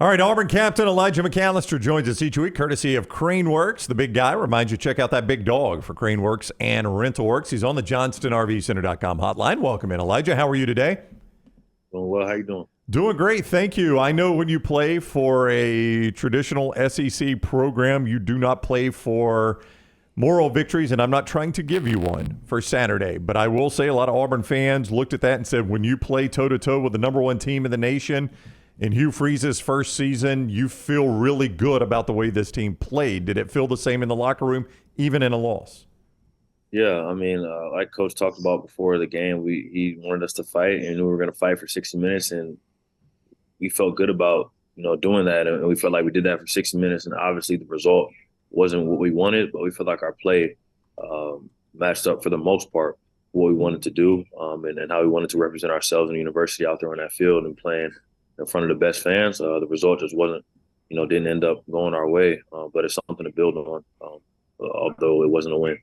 All right, Auburn captain Elijah McAllister joins us each week, courtesy of CraneWorks. The big guy reminds you to check out that big dog for CraneWorks and RentalWorks. He's on the JohnstonRVCenter.com hotline. Welcome in, Elijah. How are you today? Doing well. How you doing? Doing great, thank you. I know when you play for a traditional SEC program, you do not play for moral victories, and I'm not trying to give you one for Saturday, but I will say a lot of Auburn fans looked at that and said, when you play toe-to-toe with the number one team in the nation in Hugh Freeze's first season, you feel really good about the way this team played. Did it feel the same in the locker room, even in a loss? Yeah, I mean, like Coach talked about before the game, he wanted us to fight, and we were going to fight for 60 minutes, and we felt good about doing that, and we felt like we did that for 60 minutes. And obviously, the result wasn't what we wanted, but we felt like our play matched up for the most part what we wanted to do, and how we wanted to represent ourselves in the university out there on that field and playing in front of the best fans. The result just wasn't, didn't end up going our way, but it's something to build on, although it wasn't a win.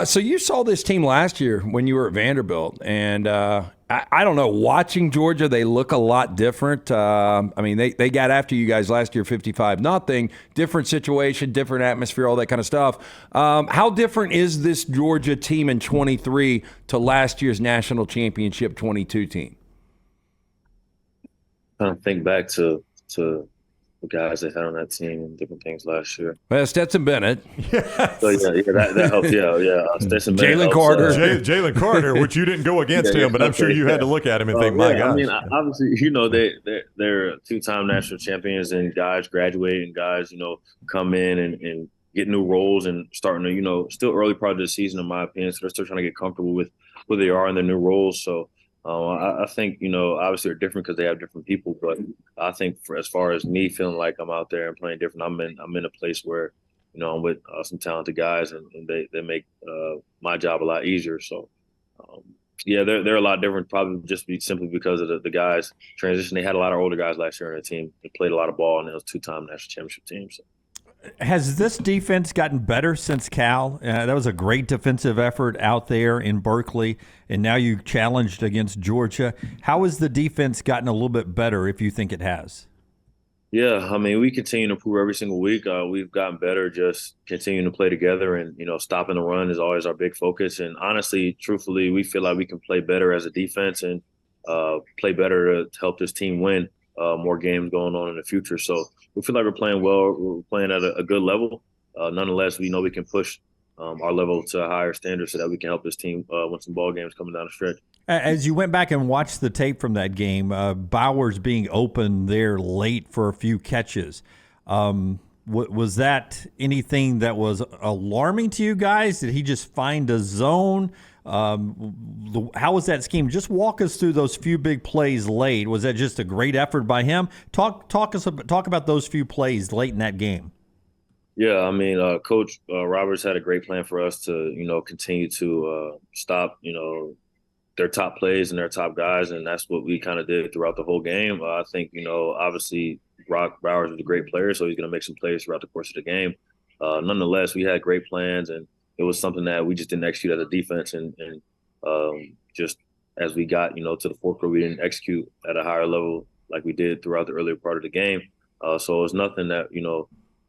So you saw this team last year when you were at Vanderbilt, and I don't know, watching Georgia, they look a lot different. I mean, they got after you guys last year 55-0, different situation, different atmosphere, all that kind of stuff. How different is this Georgia team in 23 to last year's national championship 22 team? Kind of think back to the guys they had on that team and different things last year. Well, Stetson Bennett. Yes. So yeah, that helps. Yeah. Stetson Bennett Jalen Carter. Jalen Carter, which you didn't go against him, but I'm sure you had to look at him and think, my gosh. I mean, obviously, they're two-time national champions, and guys graduate, and guys, come in and get new roles and starting to, still early part of the season, in my opinion. So they're still trying to get comfortable with who they are in their new roles. So I think, obviously they're different because they have different people, but I think as far as me feeling like I'm out there and playing different, I'm in a place where, I'm with some talented guys, and they make my job a lot easier. So, they're a lot different, probably just simply because of the guys transition. They had a lot of older guys last year on the team. They played a lot of ball, and it was two-time national championship teams. So. Has this defense gotten better since Cal? That was a great defensive effort out there in Berkeley, and now you challenged against Georgia. How has the defense gotten a little bit better, if you think it has? Yeah, I mean, we continue to improve every single week. We've gotten better just continuing to play together, and, stopping the run is always our big focus. And honestly, truthfully, we feel like we can play better as a defense and play better to help this team win more games going on in the future. So we feel like we're playing well. We're playing at a good level. Nonetheless, we know we can push our level to a higher standard so that we can help this team win some ball games coming down the stretch. As you went back and watched the tape from that game, Bowers being open there late for a few catches, was that anything that was alarming to you guys? Did he just find a zone? How was that scheme? Just walk us through those few big plays late. Was that just a great effort by him? Talk about those few plays late in that game. Yeah, I mean, Coach Roberts had a great plan for us to, continue to stop, their top plays and their top guys, and that's what we kind of did throughout the whole game. I think, obviously Brock Bowers was a great player, so he's going to make some plays throughout the course of the game. Nonetheless, we had great plans, and it was something that we just didn't execute as a defense, and just as we got, to the fourth quarter, we didn't execute at a higher level like we did throughout the earlier part of the game. So it was nothing that,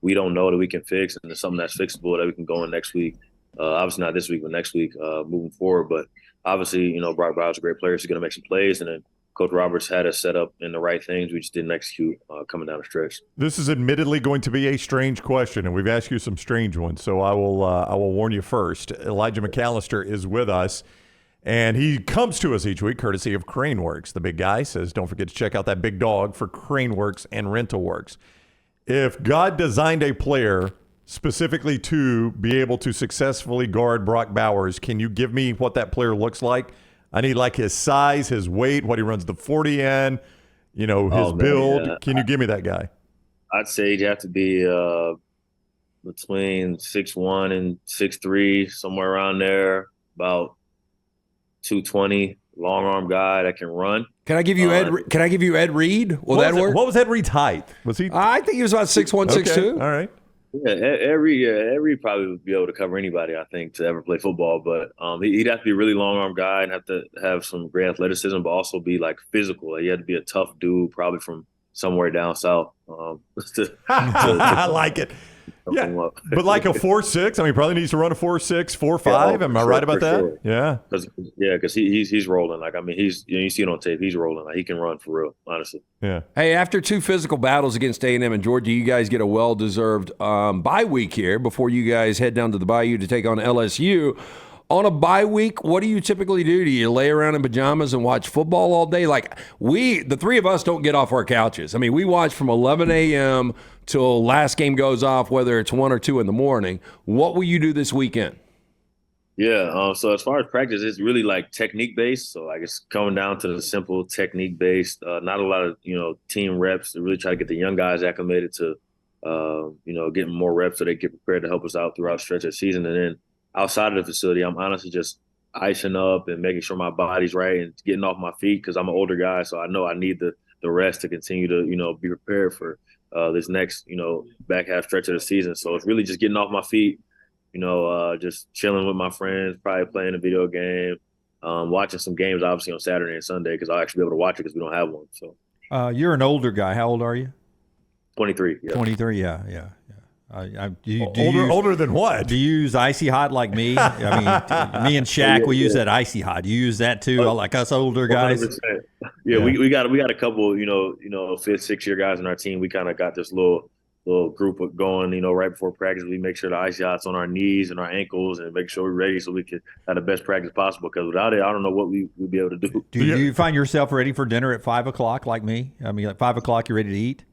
we don't know that we can fix, and it's something that's fixable that we can go in next week. Obviously not this week, but next week moving forward. But obviously, Brock Bowers is a great player. He's going to make some plays, and then Coach Roberts had us set up in the right things. We just didn't execute coming down the stretch. This is admittedly going to be a strange question, and we've asked you some strange ones, so I will warn you first. Elijah McAllister is with us, and he comes to us each week courtesy of CraneWorks. The big guy says, don't forget to check out that big dog for CraneWorks and RentalWorks. If God designed a player specifically to be able to successfully guard Brock Bowers, can you give me what that player looks like? I need like his size, his weight, what he runs the 40 in, his build. Yeah. Can you give me that guy? I'd say he'd have to be between 6'1" and 6'3", somewhere around there, about 220, long arm guy that can run. Can I give you Ed Reed? Will that work? What was Ed Reed's height? Was he? I think he was about 6'1", 6'2". All right. Yeah, Ed Reed probably would be able to cover anybody, I think, to ever play football. But he'd have to be a really long arm guy and have to have some great athleticism, but also be like physical. He had to be a tough dude, probably from somewhere down south. I like it. Yeah, but like a 4.6. I mean, probably needs to run a 4.6, 4.5. Am I right about that? Sure. Yeah. Because he's rolling. Like, I mean, you see it on tape. He's rolling. Like, he can run for real, honestly. Yeah. Hey, after 2 physical battles against A&M and Georgia, you guys get a well-deserved bye week here before you guys head down to the Bayou to take on LSU. On a bye week, what do you typically do? Do you lay around in pajamas and watch football all day? Like, the three of us don't get off our couches. I mean, we watch from 11 a.m. till last game goes off, whether it's 1 or 2 in the morning. What will you do this weekend? Yeah, so as far as practice, it's really like technique based. So like it's coming down to the simple technique based. Not a lot of team reps to really try to get the young guys acclimated to getting more reps so they get prepared to help us out throughout the stretch of the season. And then outside of the facility, I'm honestly just icing up and making sure my body's right and getting off my feet because I'm an older guy, so I know I need the rest to continue to be prepared for this next back half stretch of the season. So it's really just getting off my feet. Just chilling with my friends, probably playing a video game, watching some games, obviously on Saturday and Sunday because I'll actually be able to watch it because we don't have one. So, you're an older guy. How old are you? 23. Yeah. 23. Yeah. Older than what? Do you use Icy Hot like me? I mean, me and Shaq, we use that Icy Hot. Do you use that too, like us older guys? 100%. Yeah, we got a couple, 5th, 6th year guys on our team. We kind of got this little group of going, right before practice. We make sure the Icy Hot's on our knees and our ankles and make sure we're ready so we can have the best practice possible. Because without it, I don't know what we'd be able to do. Do you find yourself ready for dinner at 5 o'clock like me? I mean, at 5 o'clock, you're ready to eat?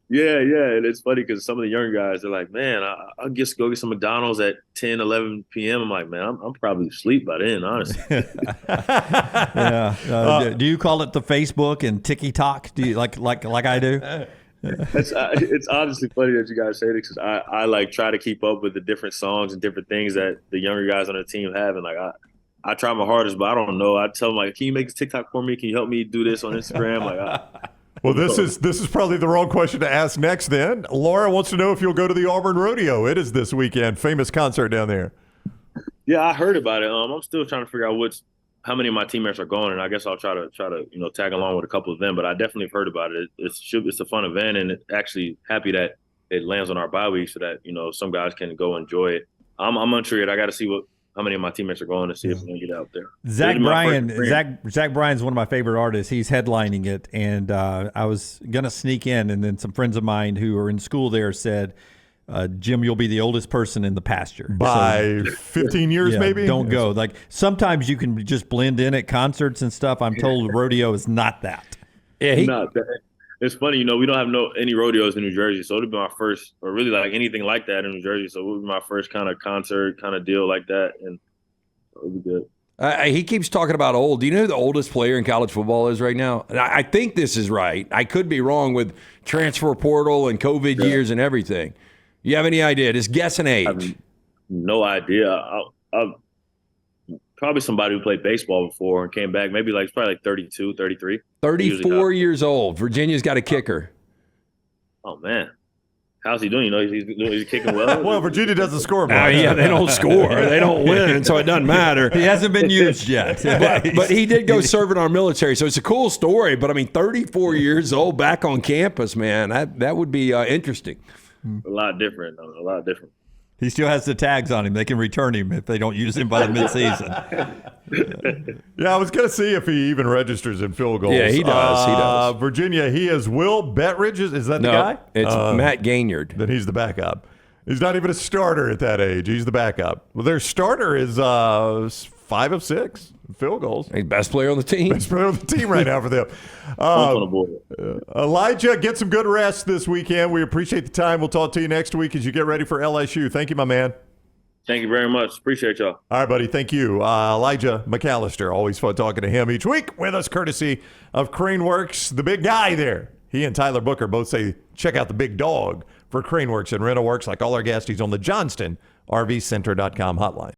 Yeah, and it's funny because some of the younger guys, they're like, man, I'll just go get some McDonald's at 10, 11 p.m. I'm like, man, I'm probably asleep by then, honestly. Yeah. Do you call it the Facebook and TikTok? Do you like I do? It's honestly funny that you guys say this because I like try to keep up with the different songs and different things that the younger guys on the team have, and like I try my hardest, but I don't know. I tell them like, can you make a TikTok for me? Can you help me do this on Instagram? Well, this is probably the wrong question to ask next then. Laura wants to know if you'll go to the Auburn Rodeo. It is this weekend. Famous concert down there. Yeah, I heard about it. I'm still trying to figure out how many of my teammates are going, and I guess I'll try to tag along with a couple of them. But I definitely have heard about it. It's a fun event, and actually happy that it lands on our bye week so that some guys can go enjoy it. I'm unsure yet. I got to see how many of my teammates are going to see if we can get out there. Zach Bryan's one of my favorite artists. He's headlining it, and I was gonna sneak in, and then some friends of mine who are in school there said, Jim, you'll be the oldest person in the pasture by 15 years, maybe. Don't go. Like sometimes you can just blend in at concerts and stuff. I'm told rodeo is not that. Yeah, not that. It's funny, we don't have any rodeos in New Jersey, so it'll be my first, or really like anything like that in New Jersey. So it'll be my first kind of concert kind of deal like that, and it'll be good. He keeps talking about old. Do you know who the oldest player in college football is right now? And I think this is right. I could be wrong with transfer portal and COVID years and everything. You have any idea? Just guess an age. I have no idea. I'll probably somebody who played baseball before and came back. Maybe it's probably 32, 33. 34 years old. Virginia's got a kicker. Oh, man. How's he doing? He's kicking well? Well, Virginia doesn't score much. Yeah, they don't score. They don't win, so it doesn't matter. He hasn't been used yet. But he did go serve in our military, so it's a cool story. But, 34 years old back on campus, man, that would be interesting. A lot different. He still has the tags on him. They can return him if they don't use him by the midseason. Yeah, I was going to see if he even registers in field goals. Yeah, he does. Virginia, he is Will Bettridge. Is that the guy? It's Matt Gainard. Then he's the backup. He's not even a starter at that age. He's the backup. Well, their starter is 5 of 6 field goals. He's best player on the team. Best player on the team right now for them. Elijah, get some good rest this weekend. We appreciate the time. We'll talk to you next week as you get ready for LSU. Thank you, my man. Thank you very much. Appreciate y'all. All right, buddy. Thank you. Elijah McAllister. Always fun talking to him each week with us, courtesy of CraneWorks, the big guy there. He and Tyler Booker both say, check out the big dog for CraneWorks and RentalWorks. Like all our guests, he's on the Johnston RVCenter.com hotline.